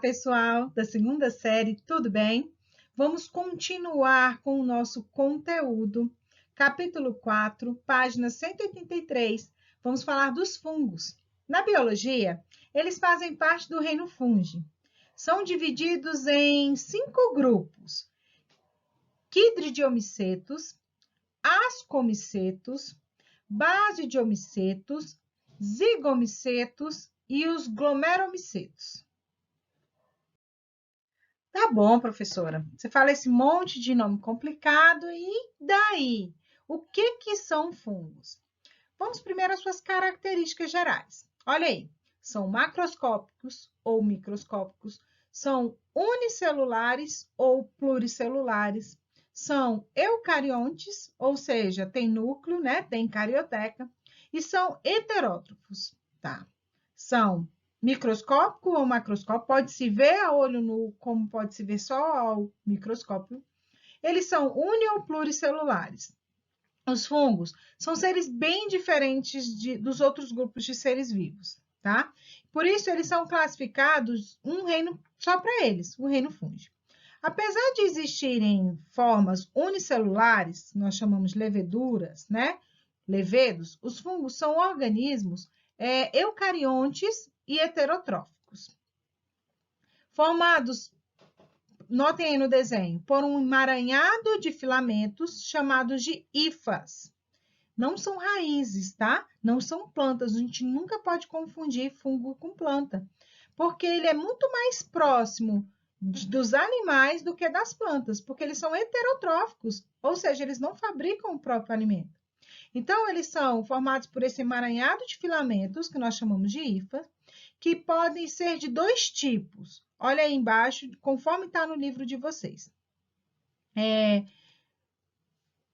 pessoal da segunda série, tudo bem? Vamos continuar com o nosso conteúdo. Capítulo 4, página 183. Vamos falar dos fungos. Na biologia, eles fazem parte do reino fungi. São divididos em 5 grupos: quidridiomicetos, ascomicetos, basidiomicetos, zigomicetos e os glomeromicetos. Tá bom, professora. Você fala esse monte de nome complicado e daí? O que são fungos? Vamos primeiro às suas características gerais. Olha aí, são macroscópicos ou microscópicos, são unicelulares ou pluricelulares, são eucariontes, ou seja, tem núcleo, né? Tem carioteca, e são heterótrofos, tá? São microscópico ou macroscópico, pode-se ver a olho nu, como pode-se ver só ao microscópio. Eles são uni ou pluricelulares. Os fungos são seres bem diferentes dos outros grupos de seres vivos, tá? Por isso, eles são classificados um reino só para eles, o reino fungi. Apesar de existirem formas unicelulares, nós chamamos de leveduras, né? Levedos, os fungos são organismos eucariontes e heterotróficos. Formados, notem aí no desenho, por um emaranhado de filamentos chamados de hifas. Não são raízes, tá? Não são plantas. A gente nunca pode confundir fungo com planta, porque ele é muito mais próximo dos animais do que das plantas, porque eles são heterotróficos, ou seja, eles não fabricam o próprio alimento. Então, eles são formados por esse emaranhado de filamentos, que nós chamamos de hifas, que podem ser de 2 tipos. Olha aí embaixo, conforme está no livro de vocês.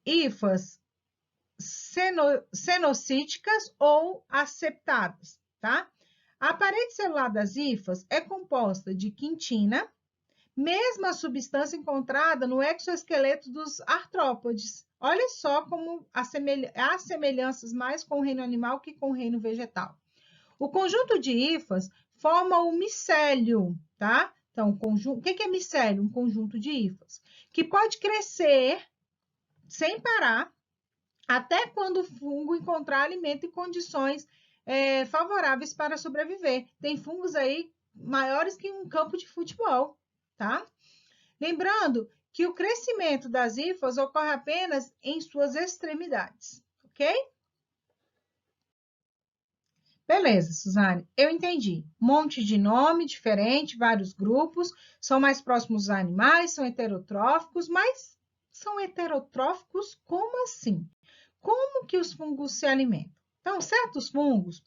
Hifas cenocíticas ou aseptadas, tá? A parede celular das hifas é composta de quitina, mesma substância encontrada no exoesqueleto dos artrópodes. Olha só como há semelhanças mais com o reino animal que com o reino vegetal. O conjunto de hifas forma o micélio, tá? Então, o que é micélio? Um conjunto de hifas, que pode crescer sem parar até quando o fungo encontrar alimento em condições favoráveis para sobreviver. Tem fungos aí maiores que um campo de futebol, tá? Lembrando que o crescimento das hifas ocorre apenas em suas extremidades, ok? Beleza, Suzane, eu entendi. Um monte de nome diferente, vários grupos, são mais próximos dos animais, são heterotróficos, mas são heterotróficos como assim? Como que os fungos se alimentam? Então, certos fungos,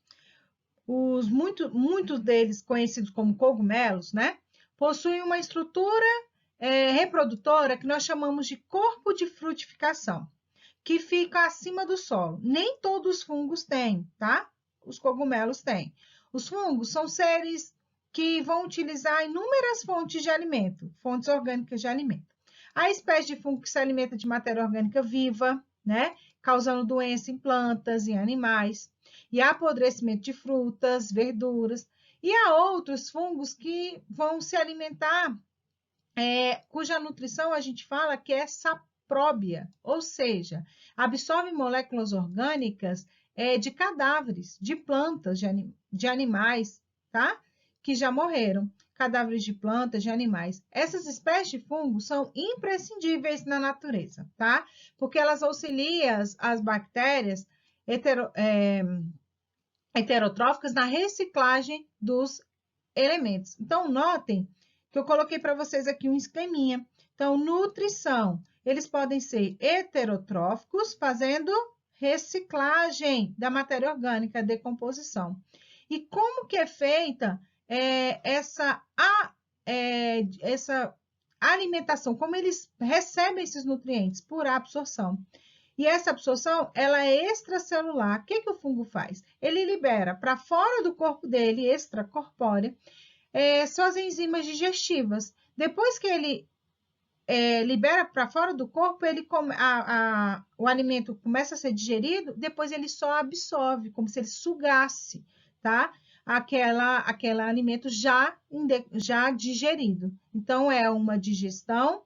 muitos deles conhecidos como cogumelos, né? Possuem uma estrutura reprodutora que nós chamamos de corpo de frutificação, que fica acima do solo. Nem todos os fungos têm, tá? Os cogumelos têm. Os fungos são seres que vão utilizar inúmeras fontes de alimento, fontes orgânicas de alimento. A espécie de fungo que se alimenta de matéria orgânica viva, né? Causando doença em plantas e animais. E apodrecimento de frutas, verduras. E há outros fungos que vão se alimentar, cuja nutrição a gente fala que é sapróbia, ou seja, absorve moléculas orgânicas de cadáveres, de plantas, de animais, tá? Que já morreram. Cadáveres de plantas, de animais. Essas espécies de fungos são imprescindíveis na natureza, tá? Porque elas auxiliam as bactérias heterotróficas na reciclagem dos elementos. Então, notem que eu coloquei para vocês aqui um esqueminha. Então, nutrição. Eles podem ser heterotróficos, fazendo reciclagem da matéria orgânica, decomposição. E como que é feita essa alimentação? Como eles recebem esses nutrientes? Por absorção. E essa absorção, ela é extracelular. O que o fungo faz? Ele libera para fora do corpo dele, extracorpórea, suas enzimas digestivas. Depois que ele libera para fora do corpo, o alimento começa a ser digerido, depois ele só absorve, como se ele sugasse, tá? aquele alimento já digerido. Então, é uma digestão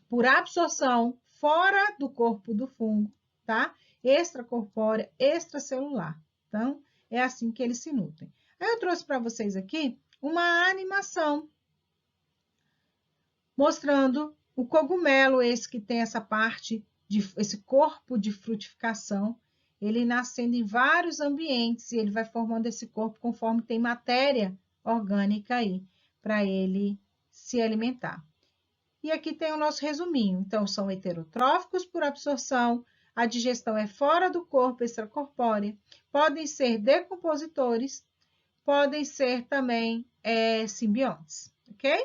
por absorção fora do corpo do fungo, tá? Extracorpórea, extracelular. Então, é assim que eles se nutrem. Aí eu trouxe para vocês aqui uma animação mostrando o cogumelo, esse que tem essa parte, esse corpo de frutificação, ele nascendo em vários ambientes e ele vai formando esse corpo conforme tem matéria orgânica aí para ele se alimentar. E aqui tem o nosso resuminho. Então, são heterotróficos por absorção, a digestão é fora do corpo, extracorpórea, podem ser decompositores, podem ser também simbiontes, ok?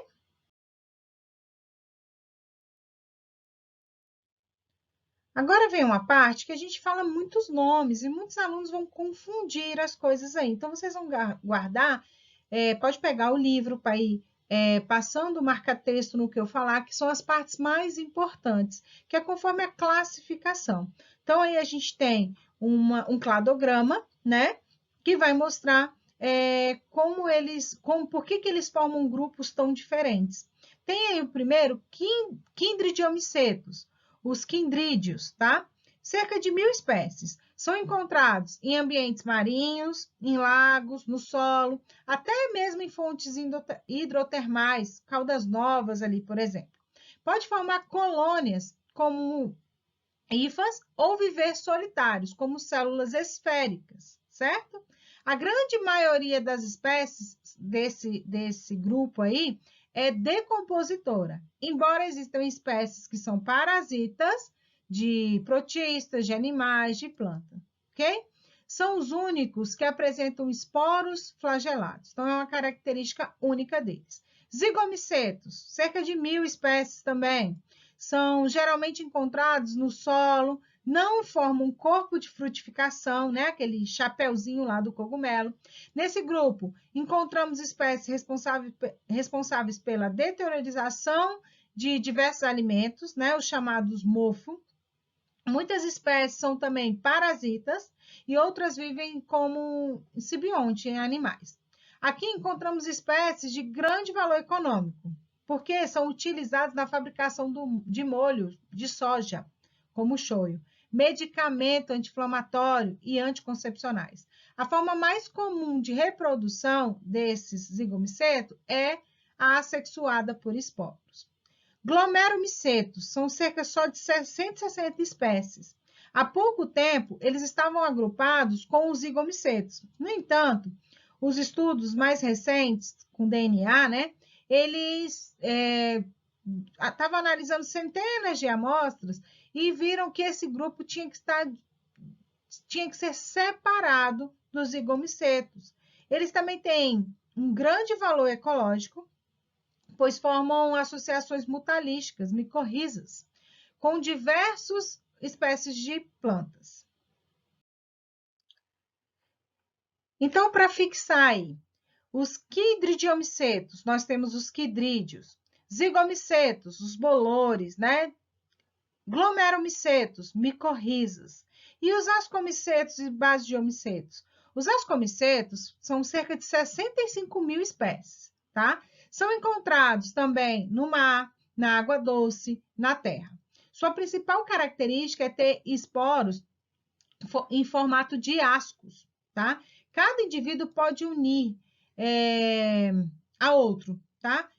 Agora vem uma parte que a gente fala muitos nomes e muitos alunos vão confundir as coisas aí. Então, vocês vão guardar, pode pegar o livro para ir passando o marca-texto no que eu falar, que são as partes mais importantes, que é conforme a classificação. Então, aí a gente tem um cladograma, né, que vai mostrar por que eles formam grupos tão diferentes. Tem aí o primeiro, Chindriomicetos, os quindrídeos, tá? Cerca de 1.000 espécies são encontrados em ambientes marinhos, em lagos, no solo, até mesmo em fontes hidrotermais, Caldas Novas ali, por exemplo. Pode formar colônias como hifas ou viver solitários, como células esféricas, certo? A grande maioria das espécies desse grupo aí é decompositora, embora existam espécies que são parasitas de protistas, de animais, de planta, ok? São os únicos que apresentam esporos flagelados, então é uma característica única deles. Zigomicetos, cerca de 1.000 espécies também, são geralmente encontrados no solo, não formam um corpo de frutificação, né? Aquele chapeuzinho lá do cogumelo. Nesse grupo, encontramos espécies responsáveis pela deteriorização de diversos alimentos, né? Os chamados mofo. Muitas espécies são também parasitas e outras vivem como simbionte em animais. Aqui encontramos espécies de grande valor econômico, porque são utilizados na fabricação de molho de soja, como o shoyu, medicamento anti-inflamatório e anticoncepcionais. A forma mais comum de reprodução desses zigomicetos é a assexuada por esporos. Glomerumicetos são cerca só de 160 espécies. Há pouco tempo, eles estavam agrupados com os zigomicetos. No entanto, os estudos mais recentes com DNA, né, eles estavam analisando centenas de amostras e viram que esse grupo tinha que ser separado dos zigomicetos. Eles também têm um grande valor ecológico, pois formam associações mutualísticas, micorrizas, com diversas espécies de plantas. Então, para fixar aí, os quidridiomicetos, nós temos os quidrídeos, zigomicetos, os bolores, né? Glomerumicetos, micorrizas, e os ascomicetos e basidiomicetos. Os ascomicetos são cerca de 65.000 espécies, tá? São encontrados também no mar, na água doce, na terra. Sua principal característica é ter esporos em formato de ascos, tá? Cada indivíduo pode unir a outro, tá?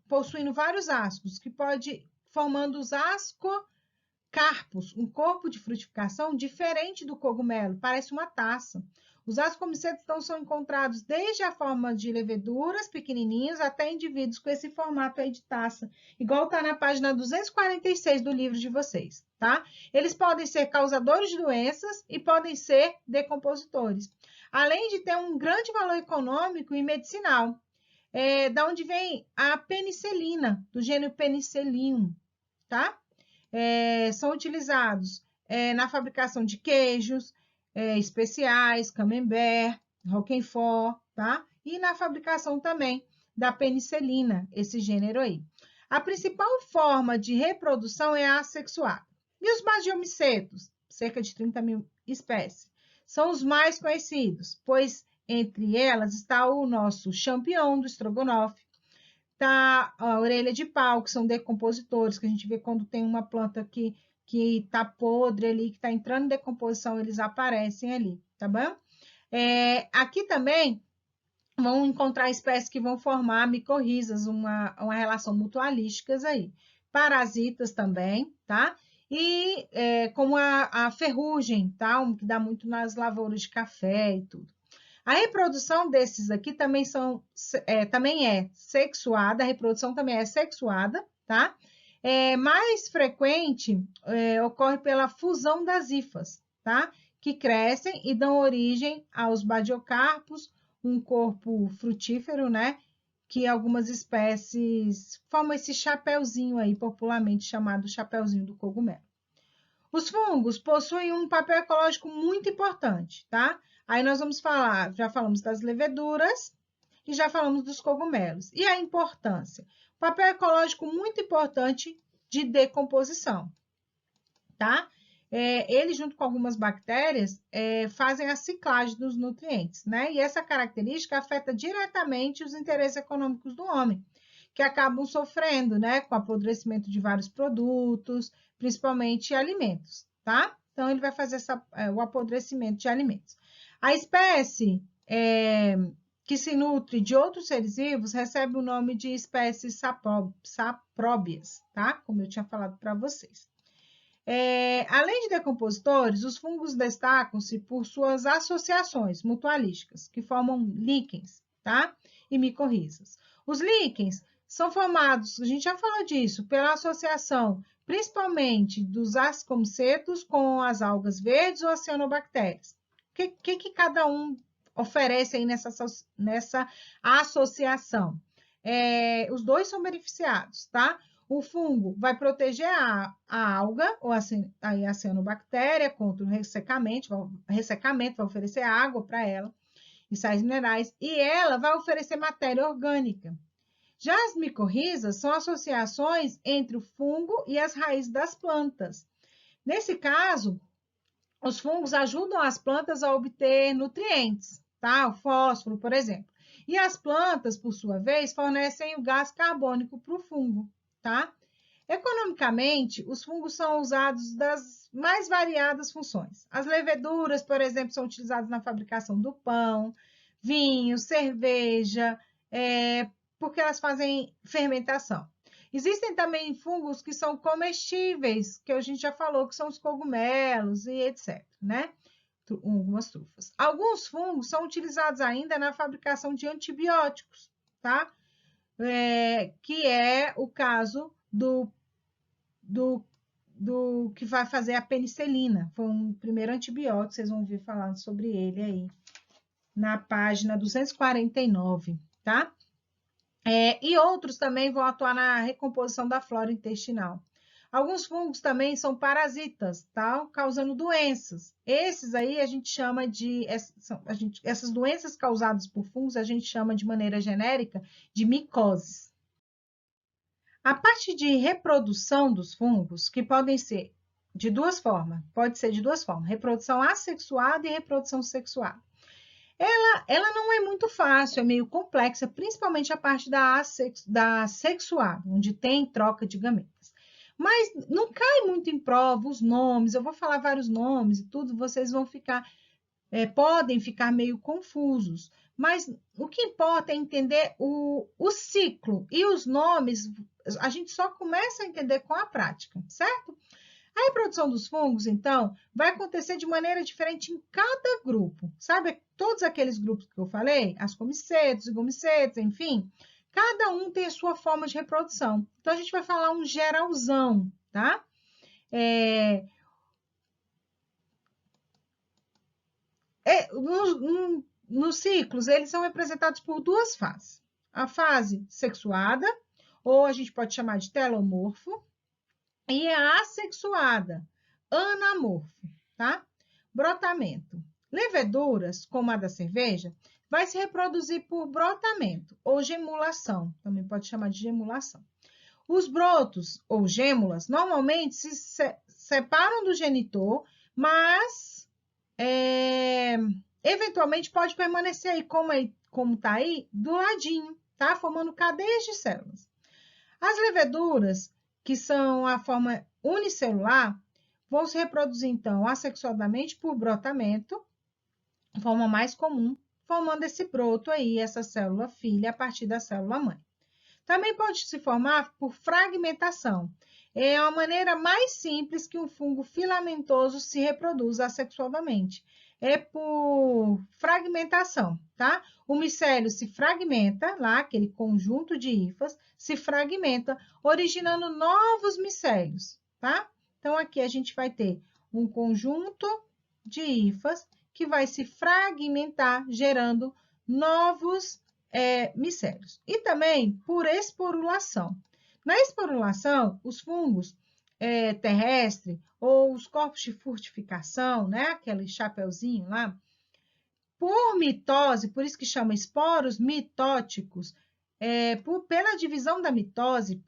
Possuindo vários ascos, que pode formando os ascocarpos, um corpo de frutificação diferente do cogumelo, parece uma taça. Os ascomicetos então são encontrados desde a forma de leveduras pequenininhas até indivíduos com esse formato aí de taça, igual está na página 246 do livro de vocês, tá? Eles podem ser causadores de doenças e podem ser decompositores, além de ter um grande valor econômico e medicinal. Da onde vem a penicilina, do gênero Penicillium, tá? São utilizados na fabricação de queijos especiais, camembert, roquefort, tá? E na fabricação também da penicilina, esse gênero aí. A principal forma de reprodução é a assexuada. E os basidiomicetos, cerca de 30.000 espécies, são os mais conhecidos, pois entre elas está o nosso champignon do estrogonofe, tá a orelha de pau, que são decompositores, que a gente vê quando tem uma planta que está podre ali, que está entrando em decomposição, eles aparecem ali, tá bom? Aqui também vão encontrar espécies que vão formar micorrizas, uma relação mutualísticas aí. Parasitas também, tá? E como a ferrugem, tá? Que dá muito nas lavouras de café e tudo. A reprodução desses aqui também também é sexuada, a reprodução também é sexuada, tá? Mais frequente ocorre pela fusão das hifas, tá? Que crescem e dão origem aos badiocarpos, um corpo frutífero, né? Que algumas espécies formam esse chapeuzinho aí, popularmente chamado chapeuzinho do cogumelo. Os fungos possuem um papel ecológico muito importante, tá? Aí nós vamos falar, já falamos das leveduras e já falamos dos cogumelos. E a importância? Papel ecológico muito importante de decomposição, tá? Ele, junto com algumas bactérias, fazem a ciclagem dos nutrientes, né? E essa característica afeta diretamente os interesses econômicos do homem, que acabam sofrendo, né, com o apodrecimento de vários produtos, principalmente alimentos, tá? Então, ele vai fazer o apodrecimento de alimentos. A espécie que se nutre de outros seres vivos recebe o nome de espécies sapróbias, tá? Como eu tinha falado para vocês. Além de decompositores, os fungos destacam-se por suas associações mutualísticas, que formam líquens, tá? E micorrizas. Os líquens são formados, a gente já falou disso, pela associação principalmente dos ascomycetos com as algas verdes ou as cianobactérias. O que cada um oferece aí nessa associação? Os dois são beneficiados, tá? O fungo vai proteger a alga, ou a cianobactéria, contra o ressecamento, vai oferecer água para ela, e sais minerais, e ela vai oferecer matéria orgânica. Já as micorrizas são associações entre o fungo e as raízes das plantas. Nesse caso, os fungos ajudam as plantas a obter nutrientes, tá? O fósforo, por exemplo. E as plantas, por sua vez, fornecem o gás carbônico para o fungo, tá? Economicamente, os fungos são usados das mais variadas funções. As leveduras, por exemplo, são utilizadas na fabricação do pão, vinho, cerveja, porque elas fazem fermentação. Existem também fungos que são comestíveis, que a gente já falou, que são os cogumelos e etc, né? Algumas trufas. Alguns fungos são utilizados ainda na fabricação de antibióticos, tá? Que é o caso do que vai fazer a penicilina. Foi um primeiro antibiótico, vocês vão ouvir falar sobre ele aí na página 249, tá? E outros também vão atuar na recomposição da flora intestinal. Alguns fungos também são parasitas, tá? Causando doenças. Esses aí a gente chama de... essas doenças causadas por fungos a gente chama de maneira genérica de micoses. A parte de reprodução dos fungos, que podem ser de duas formas, reprodução assexuada e reprodução sexuada. Ela não é muito fácil, é meio complexa, principalmente a parte da sexuada, onde tem troca de gametas. Mas não cai muito em prova os nomes, eu vou falar vários nomes e tudo, vocês vão podem ficar meio confusos. Mas o que importa é entender o ciclo e os nomes, a gente só começa a entender com a prática, certo? A reprodução dos fungos, então, vai acontecer de maneira diferente em cada grupo. Sabe, todos aqueles grupos que eu falei, ascomicetos, zigomicetos, enfim, cada um tem a sua forma de reprodução. Então, a gente vai falar um geralzão, tá? Nos ciclos, eles são representados por duas fases. A fase sexuada, ou a gente pode chamar de telomorfo, e a assexuada, anamorfo, tá? Brotamento. Leveduras, como a da cerveja, vai se reproduzir por brotamento ou gemulação, também pode chamar de gemulação. Os brotos ou gêmulas normalmente se separam do genitor, mas eventualmente pode permanecer aí, como tá aí, do ladinho, tá? Formando cadeias de células. As leveduras, que são a forma unicelular, vão se reproduzir, então, assexuadamente por brotamento, forma mais comum, formando esse broto aí, essa célula filha, a partir da célula mãe. Também pode se formar por fragmentação. É a maneira mais simples que um fungo filamentoso se reproduz assexuadamente. É por fragmentação, tá? O micélio se fragmenta, lá, aquele conjunto de hifas, se fragmenta, originando novos micélios, tá? Então, aqui a gente vai ter um conjunto de hifas que vai se fragmentar, gerando novos micélios. E também por esporulação. Na esporulação, os fungos terrestres ou os corpos de fortificação, né, aquele chapeuzinho lá, por mitose, por isso que chama esporos mitóticos, pela divisão da mitose,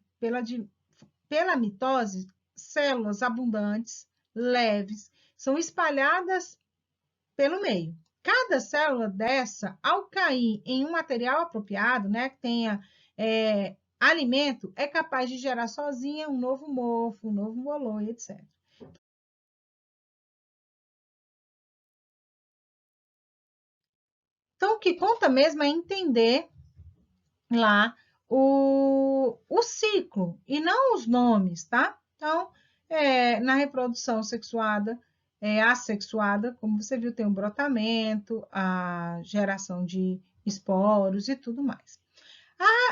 pela mitose, células abundantes, leves, são espalhadas pelo meio. Cada célula dessa, ao cair em um material apropriado, né, que tenha alimento, é capaz de gerar sozinha um novo mofo, um novo bolor, etc. Então, o que conta mesmo é entender lá o ciclo e não os nomes, tá? Então, na reprodução sexuada, assexuada, como você viu, tem o brotamento, a geração de esporos e tudo mais.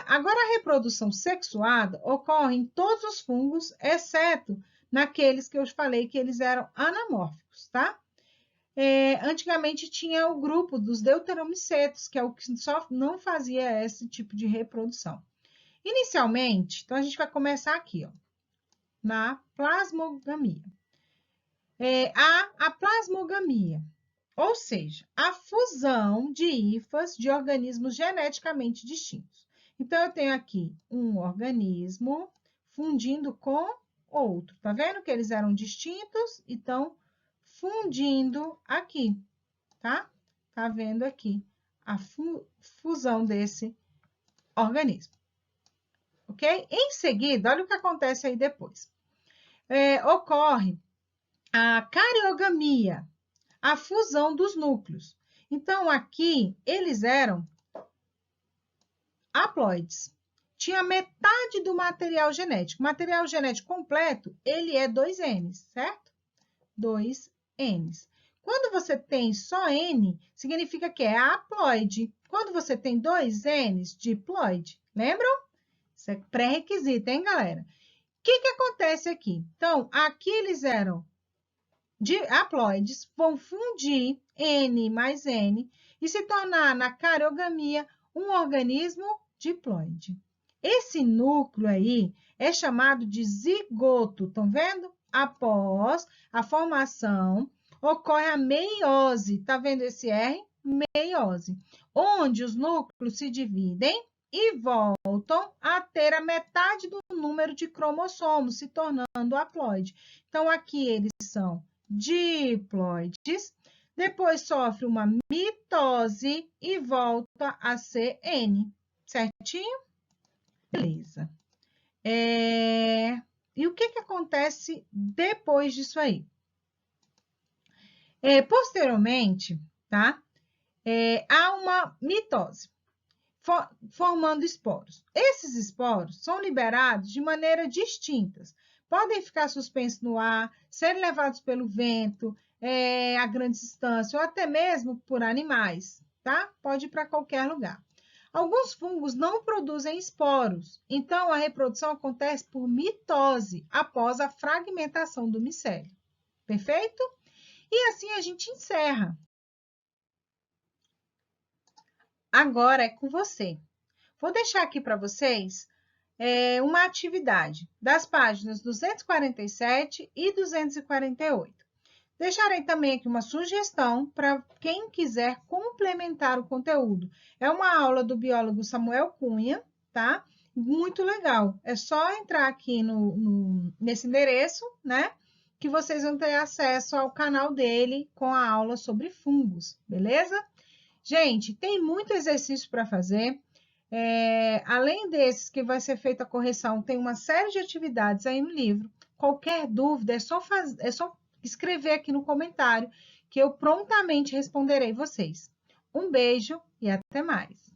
Agora, a reprodução sexuada ocorre em todos os fungos, exceto naqueles que eu falei que eles eram anamórficos, tá? Antigamente tinha o grupo dos deuteromicetos, que é o que só não fazia esse tipo de reprodução. Inicialmente, então a gente vai começar aqui, ó, na plasmogamia. A plasmogamia, ou seja, a fusão de hifas de organismos geneticamente distintos. Então, eu tenho aqui um organismo fundindo com outro. Tá vendo que eles eram distintos e estão fundindo aqui, tá? Tá vendo aqui a fusão desse organismo, ok? Em seguida, olha o que acontece aí depois. Ocorre a cariogamia, a fusão dos núcleos. Então, aqui, eles eram haploides. Tinha metade do material genético. O material genético completo, ele é 2N, certo? 2Ns. Quando você tem só N, significa que é haploide. Quando você tem 2Ns, diploide. Lembram? Isso é pré-requisito, hein, galera? O que acontece aqui? Então, aqui eles eram haploides, vão fundir N mais N e se tornar, na cariogamia, um organismo diploide. Esse núcleo aí é chamado de zigoto, estão vendo? Após a formação, ocorre a meiose, tá vendo esse R? Meiose, onde os núcleos se dividem e voltam a ter a metade do número de cromossomos, se tornando haploide. Então, aqui eles são diploides, depois sofre uma mitose e volta a ser N, certinho? Beleza. E o que acontece depois disso aí? Posteriormente, tá? Há uma mitose, formando esporos. Esses esporos são liberados de maneira distintas. Podem ficar suspensos no ar, serem levados pelo vento, a grande distância, ou até mesmo por animais, tá? Pode ir para qualquer lugar. Alguns fungos não produzem esporos, então a reprodução acontece por mitose, após a fragmentação do micélio. Perfeito? E assim a gente encerra. Agora é com você. Vou deixar aqui para vocês uma atividade das páginas 247 e 248. Deixarei também aqui uma sugestão para quem quiser complementar o conteúdo. É uma aula do biólogo Samuel Cunha, tá? Muito legal. É só entrar aqui nesse endereço, né? que vocês vão ter acesso ao canal dele com a aula sobre fungos, beleza? Gente, tem muito exercício para fazer. Além desses que vai ser feita a correção, tem uma série de atividades aí no livro. Qualquer dúvida, é só escrever aqui no comentário que eu prontamente responderei vocês. Um beijo e até mais!